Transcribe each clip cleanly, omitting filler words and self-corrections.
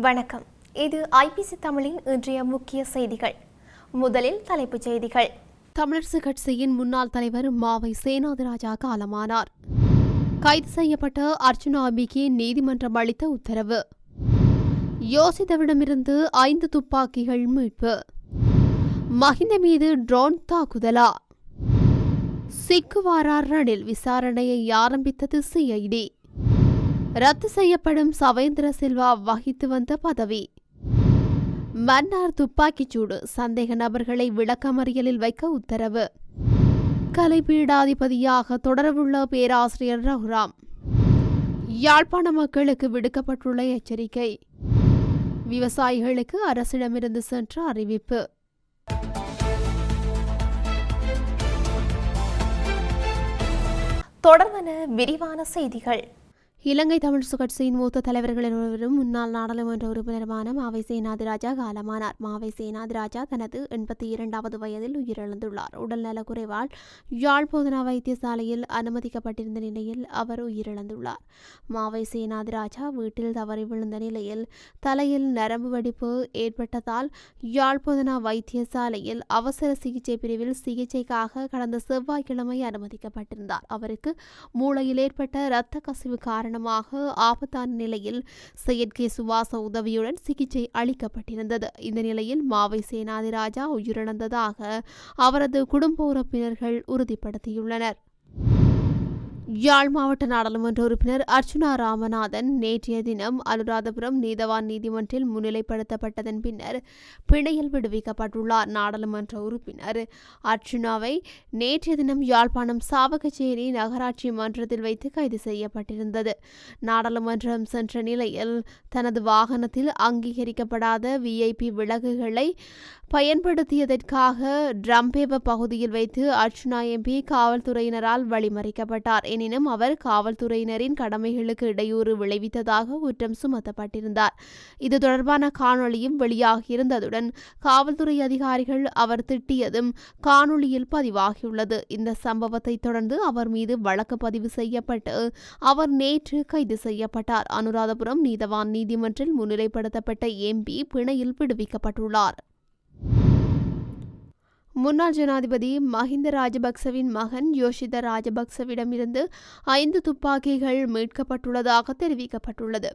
வணக்கம். இது ஐபிசி தமிழின் இன்றைய முக்கிய செய்திகள். முதலில் தலைப்புச் செய்திகள். தமிழரசு கட்சியின் முன்னாள் தலைவர் மாவை சேனாதிராஜா காலமானார். கைது செய்யப்பட்ட அர்ச்சுனா அம்பிக்கு நீதிமன்றம் அளித்த உத்தரவு. யோசித்தவிடமிருந்து 5 துப்பாக்கிகள் மீட்பு. மஹிந்த மீது ட்ரோன் தாக்குதலா? சிக்குவாரார் ரணில் விசாரணையை ஆரம்பித்தது சிஐடி. ரத்து செய்யப்படும் சவேந்திர சில்வா வகித்து வந்த பதவி. மன்னார் துப்பாக்கிச்சூடு, சந்தேக நபர்களை விளக்கமறியலில் வைக்க உத்தரவு. கலைப்பீடாதிபதியாக தொடரவுள்ள பேராசிரியர் ரகுராம். யாழ்ப்பாண மக்களுக்கு விடுக்கப்பட்டுள்ள எச்சரிக்கை. விவசாயிகளுக்கு அரசிடமிருந்து சென்ற அறிவிப்பு. தொடர்பான விரிவான செய்திகள். இலங்கை தமிழரசு கட்சியின் மூத்த தலைவர்களில் ஒருவரும் முன்னாள் நாடாளுமன்ற உறுப்பினருமான மாவை சேனாதிராஜா காலமானார். மாவை சேனாதிராஜா தனது 82வது வயதில் உயிரிழந்துள்ளார். உடல்நலக் குறைவால் யாழ் போதனா வைத்தியசாலையில் அனுமதிக்கப்பட்டிருந்த நிலையில் அவர் உயிரிழந்துள்ளார். மாவை சேனாதிராஜா வீட்டில் தவறி விழுந்த நிலையில் தலையில் நரம்பு வெடிப்பு ஏற்பட்டதால் யாழ் போதனா வைத்தியசாலையில் அவசர சிகிச்சை பிரிவில் சிகிச்சைக்காக கடந்த செவ்வாய்க்கிழமை அனுமதிக்கப்பட்டிருந்தார். அவருக்கு மூளையில் ஏற்பட்ட இரத்த கசிவு காரணமாக ஆபத்தான நிலையில் செயற்கை சுவாச உதவியுடன் சிகிச்சை அளிக்கப்பட்டிருந்தது. இந்த நிலையில் மாவை சேனாதிராஜா உயிரிழந்ததாக அவரது குடும்ப உறுப்பினர்கள் உறுதிப்படுத்தியுள்ளனர். யாழ் மாவட்ட நாடாளுமன்ற உறுப்பினர் அர்ச்சுனா ராமநாதன் நேற்றைய தினம் அனுராதபுரம் நீதவான் நீதிமன்றில் முன்னிலைப்படுத்தப்பட்டதன் பின்னர் பிணையில் விடுவிக்கப்பட்டுள்ளார். நாடாளுமன்ற உறுப்பினர் அர்ச்சுனாவை நேற்றைய தினம் யாழ்ப்பாணம் சாவகச்சேரி நகராட்சி மன்றத்தில் வைத்து கைது செய்யப்பட்டிருந்தது. நாடாளுமன்றம் சென்ற நிலையில் தனது வாகனத்தில் அங்கீகரிக்கப்படாத விஐபி விலங்குகளை பயன்படுத்தியதற்காக ட்ரம்பேவ பகுதியில் வைத்து அர்ச்சுனா எம்பி காவல்துறையினரால் வழிமறிக்கப்பட்டார். எனினும் அவர் காவல்துறையினரின் கடமைகளுக்கு இடையூறு விளைவித்ததாக குற்றம் சுமத்தப்பட்டிருந்தார். இது தொடர்பான காணொளியும் வெளியாகியிருந்ததுடன் காவல்துறை அதிகாரிகள் அவர் திட்டியதும் காணொளியில் பதிவாகியுள்ளது. இந்த சம்பவத்தை தொடர்ந்து அவர் மீது வழக்கு பதிவு செய்யப்பட்டு அவர் நேற்று கைது செய்யப்பட்டார். அனுராதபுரம் நீதவான் நீதிமன்றில் முன்னிலைப்படுத்தப்பட்ட எம்பி பிணையில் விடுவிக்கப்பட்டுள்ளார். முன்னாள் ஜனாதிபதி மஹிந்த ராஜபக்சவின் மகன் யோஷித ராஜபக்சவிடமிருந்து 5 துப்பாக்கிகள் மீட்கப்பட்டுள்ளதாக தெரிவிக்கப்பட்டுள்ளது.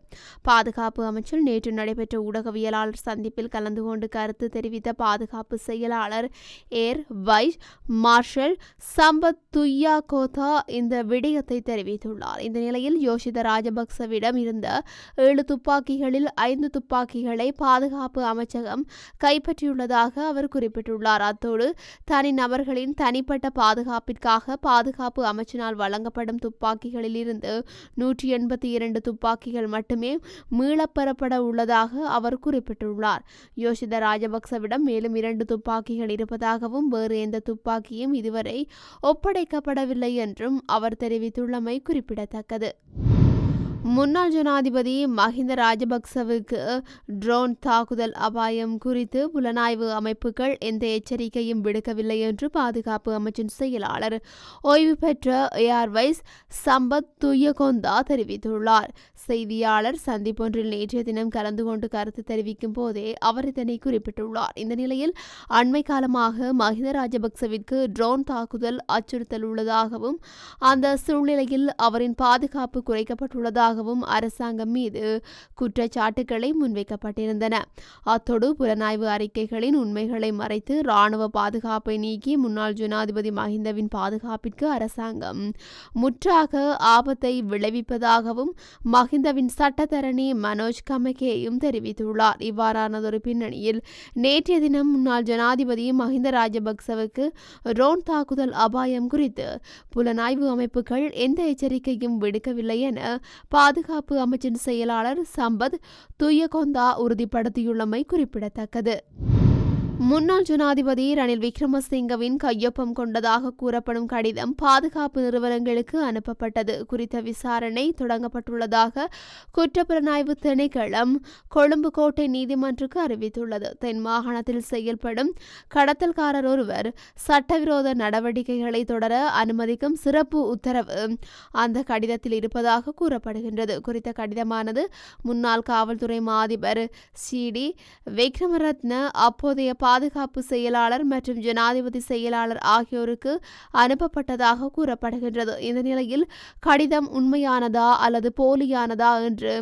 பாதுகாப்பு அமைச்சில் நேற்று நடைபெற்ற ஊடகவியலாளர் சந்திப்பில் கலந்து கொண்டு கருத்து தெரிவித்த பாதுகாப்பு செயலாளர் ஏர் வைஸ் மார்ஷல் சம்பத் துய்யாகோதா இந்த விடயத்தை தெரிவித்துள்ளார். இந்த நிலையில் யோஷித ராஜபக்சவிடம் இருந்த 7 துப்பாக்கிகளில் 5 துப்பாக்கிகளை பாதுகாப்பு அமைச்சகம் கைப்பற்றியுள்ளதாக அவர் குறிப்பிட்டுள்ளார். அத்தோடு தனி நபர்களின் தனிப்பட்ட பாதுகாப்பிற்காக பாதுகாப்பு அமைச்சினால் வழங்கப்படும் துப்பாக்கிகளில் இருந்து 182 துப்பாக்கிகள் மட்டுமே மீளப்பெறப்பட உள்ளதாக அவர் குறிப்பிட்டுள்ளார். யோஷித ராஜபக்சவிடம் மேலும் 2 துப்பாக்கிகள் இருப்பதாகவும் வேறு எந்த துப்பாக்கியும் இதுவரை ஒப்படைக்கப்படவில்லை என்றும் அவர் தெரிவித்துள்ளமை குறிப்பிடத்தக்கது. முன்னாள் ஜனாதிபதி மஹிந்த ராஜபக்சவுக்கு ட்ரோன் தாக்குதல் அபாயம் குறித்து புலனாய்வு அமைப்புகள் எந்த எச்சரிக்கையும் விடுக்கவில்லை என்று பாதுகாப்பு அமைச்சின் செயலாளர் ஓய்வு பெற்ற ஏர்வைஸ் சம்பத் துய்யகொந்தா தெரிவித்துள்ளார். செய்தியாளர் சந்திப்பொன்றில் நேற்றைய தினம் கலந்து கொண்டு கருத்து தெரிவிக்கும் போதே அவர் இதனை குறிப்பிட்டுள்ளார். இந்த நிலையில் அண்மை காலமாக மஹிந்த ராஜபக்சவிற்கு ட்ரோன் தாக்குதல் அச்சுறுத்தல் உள்ளதாகவும் அந்த சூழ்நிலையில் அவரின் பாதுகாப்பு குறைக்கப்பட்டுள்ளதாக அரசாங்கம் மீது குற்றச்சாட்டுகளை முன்வைக்கப்பட்டிருந்தன. அத்தோடு புலனாய்வு அறிக்கைகளின் உண்மைகளை மறைத்து ராணுவ பாதுகாப்பை நீக்கி முன்னாள் ஜனாதிபதி மஹிந்தவின் பாதுகாப்பிற்கு அரசாங்கம் முற்றாக ஆபத்தை விளைவிப்பதாகவும் மஹிந்தவின் சட்டத்தரணி மனோஜ் கமகேயும் தெரிவித்துள்ளார். இவ்வாறானதொரு பின்னணியில் நேற்றைய தினம் முன்னாள் ஜனாதிபதி மஹிந்த ராஜபக்சவுக்கு ட்ரோன் தாக்குதல் அபாயம் குறித்து புலனாய்வு அமைப்புகள் எந்த எச்சரிக்கையும் விடுக்கவில்லை என பாதுகாப்பு அமைச்சின் செயலாளர் சம்பத் துய்யகொந்தா உறுதிப்படுத்தியுள்ளமை குறிப்பிடத்தக்கது. முன்னாள் ஜனாதிபதி ரணில் விக்ரமசிங்கவின் கையொப்பம் கொண்டதாக கூறப்படும் கடிதம் பாதுகாப்பு நிறுவனங்களுக்கு அனுப்பப்பட்டது குறித்த விசாரணை தொடங்கப்பட்டுள்ளதாக குற்றப்புலனாய்வு திணைக்களம் கொழும்பு கோட்டை நீதிமன்றுக்கு அறிவித்துள்ளது. தென் மாகாணத்தில் செயல்படும் கடத்தல்காரர் ஒருவர் சட்டவிரோத நடவடிக்கைகளை தொடர அனுமதிக்கும் சிறப்பு உத்தரவு அந்த கடிதத்தில் இருப்பதாக கூறப்படுகின்றது. குறித்த கடிதமானது முன்னாள் காவல்துறை மாதிபர் சி.டி. விக்ரமரத்ன, அப்போதைய பாதுகாப்பு செயலாளர் மற்றும் ஜனாதிபதி செயலாளர் ஆகியோருக்கு அனுப்பப்பட்டதாக கூறப்படுகின்றது. இந்த நிலையில் கடிதம் உண்மையானதா அல்லது போலியானதா என்று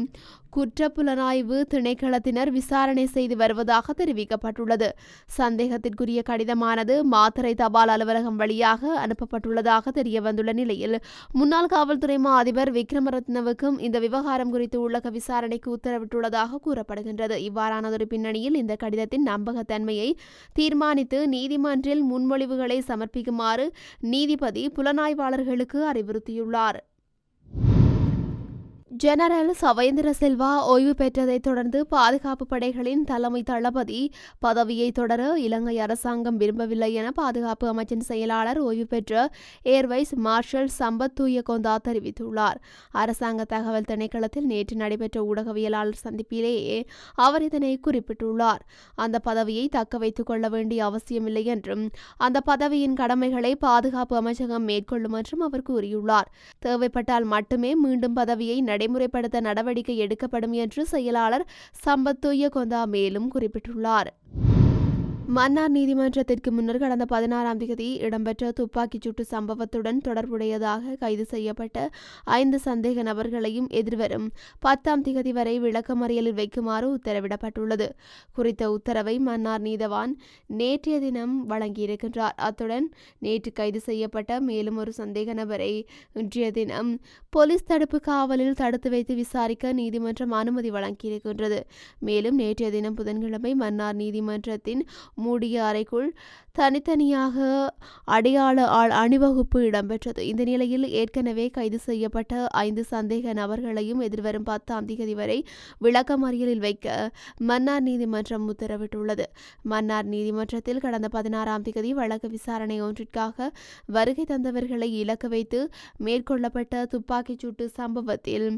குற்றப்புலனாய்வு திணைக்களத்தினர் விசாரணை செய்து வருவதாக தெரிவிக்கப்பட்டுள்ளது. சந்தேகத்திற்குரிய கடிதமானது மாத்தறை தபால் அலுவலகம் வழியாக அனுப்பப்பட்டுள்ளதாக தெரியவந்துள்ள நிலையில் முன்னாள் காவல்துறை மா அதிபர் விக்ரமரத்னவுக்கும் இந்த விவகாரம் குறித்து உள்ளக விசாரணைக்கு உத்தரவிட்டுள்ளதாக கூறப்படுகின்றது. இவ்வாறானதொரு பின்னணியில் இந்த கடிதத்தின் நம்பகத்தன்மையை தீர்மானித்து நீதிமன்றில் முன்மொழிவுகளை சமர்ப்பிக்குமாறு நீதிபதி புலனாய்வாளர்களுக்கு அறிவுறுத்தியுள்ளார். ஜெனரல் சவேந்திர சில்வா ஓய்வு பெற்றதைத் தொடர்ந்து பாதுகாப்பு படைகளின் தலைமை தளபதி பதவியை தொடர இலங்கை அரசாங்கம் விரும்பவில்லை என பாதுகாப்பு அமைச்சின் செயலாளர் ஓய்வு பெற்ற ஏர்வைஸ் மார்ஷல் சம்பத் தூயகொந்தா தெரிவித்துள்ளார். அரசாங்க தகவல் திணைக்களத்தில் நேற்று நடைபெற்ற ஊடகவியலாளர் சந்திப்பிலேயே அவர் இதனை குறிப்பிட்டுள்ளார். அந்த பதவியை தக்க வைத்துக் கொள்ள வேண்டிய அவசியமில்லை என்றும் அந்த பதவியின் கடமைகளை பாதுகாப்பு அமைச்சகம் மேற்கொள்ளும் என்றும் அவர் கூறியுள்ளார். தேவைப்பட்டால் மட்டுமே மீண்டும் பதவியை நடைமுறைப்படுத்த நடவடிக்கை எடுக்கப்படும் என்று செயலாளர் சம்பத் தூயகொந்தா மேலும் குறிப்பிட்டுள்ளார். மன்னார் நீதிமன்றத்திற்கு முன்னர் கடந்த 16ஆம் தேதி இடம்பெற்ற துப்பாக்கிச் சூட்டு சம்பவத்துடன் தொடர்புடையதாக கைது செய்யப்பட்ட 5 சந்தேக நபர்களையும் எதிர்வரும் 10ஆம் தேதி வரை விளக்கமறியலில் வைக்குமாறு உத்தரவிடப்பட்டுள்ளது. குறித்த உத்தரவை மன்னார் நீதவான் நேற்றைய தினம் வழங்கியிருக்கின்றார். அத்துடன் நேற்று கைது செய்யப்பட்ட மேலும் ஒரு சந்தேக நபரை இன்றைய தினம் போலீஸ் தடுப்பு காவலில் தடுத்து வைத்து விசாரிக்க நீதிமன்றம் அனுமதி வழங்கியிருக்கின்றது. மேலும் நேற்றைய தினம் புதன்கிழமை மன்னார் நீதிமன்றத்தின் மூடிய அறைக்குள் தனித்தனியாக அடையாள ஆள் அணிவகுப்பு இடம்பெற்றது. இந்த நிலையில் ஏற்கனவே கைது செய்யப்பட்ட 5 சந்தேக நபர்களையும் எதிர்வரும் 10ஆம் தேதி வரை விளக்கமறியலில் வைக்க மன்னார் நீதிமன்றம் உத்தரவிட்டுள்ளது. மன்னார் நீதிமன்றத்தில் கடந்த 16ஆம் தேதி வழக்கு விசாரணை ஒன்றிற்காக வருகை தந்தவர்களை இலக்கு வைத்து மேற்கொள்ளப்பட்ட துப்பாக்கிச் சூட்டு சம்பவத்தில்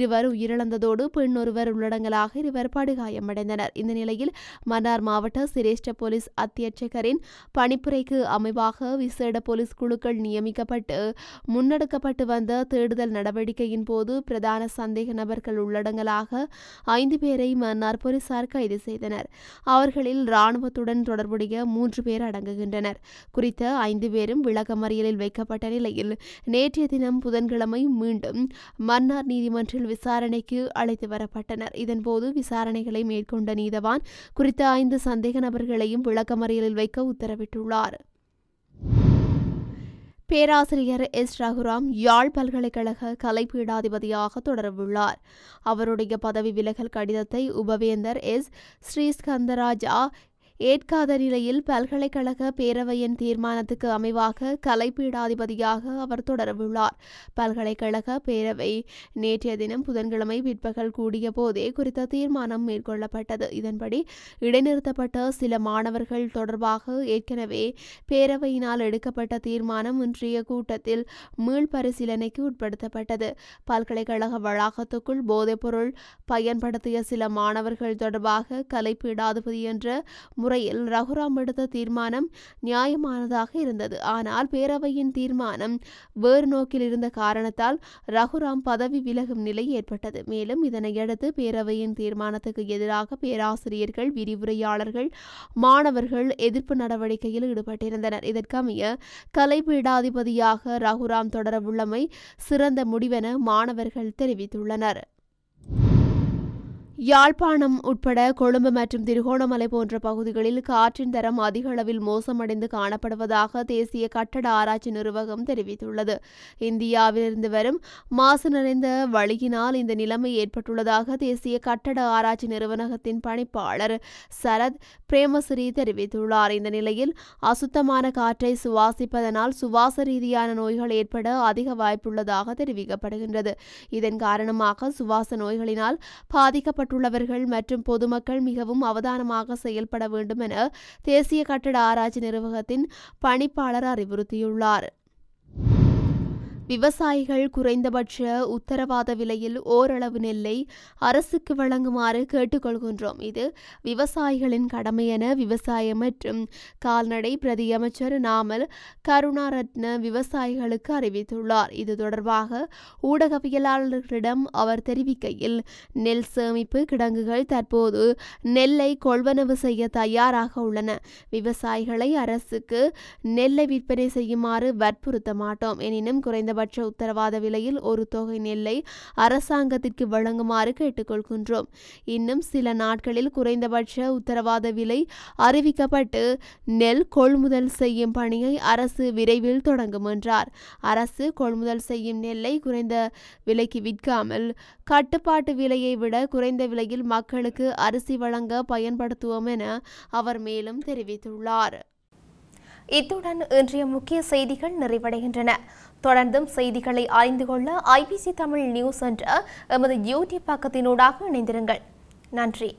2 உயிரிழந்ததோடு பெண் ஒருவர் உள்ளடங்கலாக 2 படுகாயமடைந்தனர். இந்த நிலையில் மன்னார் மாவட்ட சிரேஷ்ட போலீஸ் அத்தியட்சகரின் பணிப்புரைக்கு அமைவாக விசேட போலீஸ் குழுக்கள் நியமிக்கப்பட்டு முன்னெடுக்கப்பட்டு வந்த தேடுதல் நடவடிக்கையின் போது பிரதான சந்தேக நபர்கள் உள்ளடங்கலாக 5 பேரை மன்னார் போலீசார் கைது செய்தனர். அவர்களில் இராணுவத்துடன் தொடர்புடைய 3 பேர் அடங்குகின்றனர். குறித்த 5 பேரும் விளக்கமறியலில் வைக்கப்பட்ட நிலையில் நேற்றைய தினம் புதன்கிழமை மீண்டும் மன்னார் நீதிமன்றில் விசாரணைக்கு அழைத்து வரப்பட்டனர். இதன்போது விசாரணைகளை மேற்கொண்ட நீதவான் குறித்த 5 சந்தேக நபர்களையும் விளக்கமறியலில் வைக்க உத்தரவிட்டுள்ளார். பேராசிரியர் எஸ். ரகுராம் யாழ் பல்கலைக்கழக கலைப்பீடாதிபதியாக தொடரவுள்ளார். அவருடைய பதவி விலகல் கடிதத்தை உபவேந்தர் எஸ். ஸ்ரீஸ்கந்தராஜா ஏற்காத நிலையில் பல்கலைக்கழக பேரவையின் தீர்மானத்துக்கு அமைவாக கலைப்பீடாதிபதியாக அவர் தொடரவுள்ளார். பல்கலைக்கழக பேரவை நேற்றைய தினம் புதன்கிழமை பிற்பகல் கூடிய போதே குறித்த தீர்மானம் மேற்கொள்ளப்பட்டது. இதன்படி இடைநிறுத்தப்பட்ட சில மாணவர்கள் தொடர்பாக ஏற்கனவே பேரவையினால் எடுக்கப்பட்ட தீர்மானம் இன்றைய கூட்டத்தில் மீள்பரிசீலனைக்கு உட்படுத்தப்பட்டது. பல்கலைக்கழக வளாகத்துக்குள் போதைப்பொருள் பயன்படுத்திய சில மாணவர்கள் தொடர்பாக கலைப்பீடாதிபதி என்ற முறையில் ரகுராம் எடுத்த தீர்மானம் நியாயமானதாக இருந்தது. ஆனால் பேரவையின் தீர்மானம் வேறு நோக்கில் இருந்த காரணத்தால் ரகுராம் பதவி விலகும் நிலை ஏற்பட்டது. மேலும் இதனையடுத்து பேரவையின் தீர்மானத்துக்கு எதிராக பேராசிரியர்கள், விரிவுரையாளர்கள், மாணவர்கள் எதிர்ப்பு நடவடிக்கையில் ஈடுபட்டிருந்தனர். இதற்கமைய கலைப்பீடாதிபதியாக ரகுராம் தொடரவுள்ளமை சிறந்த முடிவென மாணவர்கள் தெரிவித்துள்ளனர். யாழ்ப்பாணம் உட்பட கொழும்பு மற்றும் திருகோணமலை போன்ற பகுதிகளில் காற்றின் தரம் அதிக அளவில் மோசமடைந்து காணப்படுவதாக தேசிய கட்டட ஆராய்ச்சி நிறுவனம் தெரிவித்துள்ளது. இந்தியாவிலிருந்து வரும் மாசு நிறைந்த வழியினால் இந்த நிலைமை ஏற்பட்டுள்ளதாக தேசிய கட்டட ஆராய்ச்சி நிறுவனத்தின் பணிப்பாளர் சரத் பிரேமசிறி தெரிவித்துள்ளார். இந்த நிலையில் அசுத்தமான காற்றை சுவாசிப்பதனால் சுவாச ரீதியான நோய்கள் ஏற்பட அதிக வாய்ப்புள்ளதாக தெரிவிக்கப்படுகின்றது. இதன் காரணமாக சுவாச நோய்களினால் பாதிக்கப்பட்ட சம்பந்தப்பட்டுள்ளவர்கள் மற்றும் பொதுமக்கள் மிகவும் அவதானமாக செயல்பட வேண்டும் என தேசிய கட்டட ஆராய்ச்சி நிறுவனத்தின் பணிப்பாளர் அறிவுறுத்தியுள்ளார். விவசாயிகள் குறைந்தபட்ச உத்தரவாத விலையில் ஓரளவு நெல்லை அரசுக்கு வழங்குமாறு கேட்டுக்கொள்கின்றோம். இது விவசாயிகளின் கடமை என விவசாய மற்றும் கால்நடை பிரதி அமைச்சர் நாமல் கருணாரத்ன விவசாயிகளுக்கு அறிவித்துள்ளார். இது தொடர்பாக ஊடகவியலாளர்களிடம் அவர் தெரிவிக்கையில், நெல் சேமிப்பு கிடங்குகள் தற்போது நெல்லை கொள்வனவு செய்ய தயாராக உள்ளன. விவசாயிகளை அரசுக்கு நெல்லை விற்பனை செய்யுமாறு வற்புறுத்த மாட்டோம். எனினும் குறைந்தபட்ச உத்தரவாத விலையில் ஒரு தொகை நெல்லை அரசாங்கத்திற்கு வழங்குமாறு கேட்டுக்கொள்கின்றோம். இன்னும் சில நாட்களில் குறைந்தபட்ச உத்தரவாத விலை அறிவிக்கப்பட்டு நெல் கொள்முதல் செய்யும் பணியை அரசு விரைவில் தொடங்கும் என்றார். அரசு கொள்முதல் செய்யும் நெல்லை குறைந்த விலைக்கு விற்காமல் கட்டுப்பாட்டு விலையை விட குறைந்த விலையில் மக்களுக்கு அரிசி வழங்க பயன்படுத்துவோம் என அவர் மேலும் தெரிவித்துள்ளார். இத்துடன் இன்றைய முக்கிய செய்திகள் நிறைவடைகின்றன. தொடர்ந்தும் செய்திகளை அறிந்து கொள்ள IBC தமிழ் நியூஸ் என்ற எமது யூடியூப் பக்கத்தினூடாக இணைந்திருங்கள். நன்றி.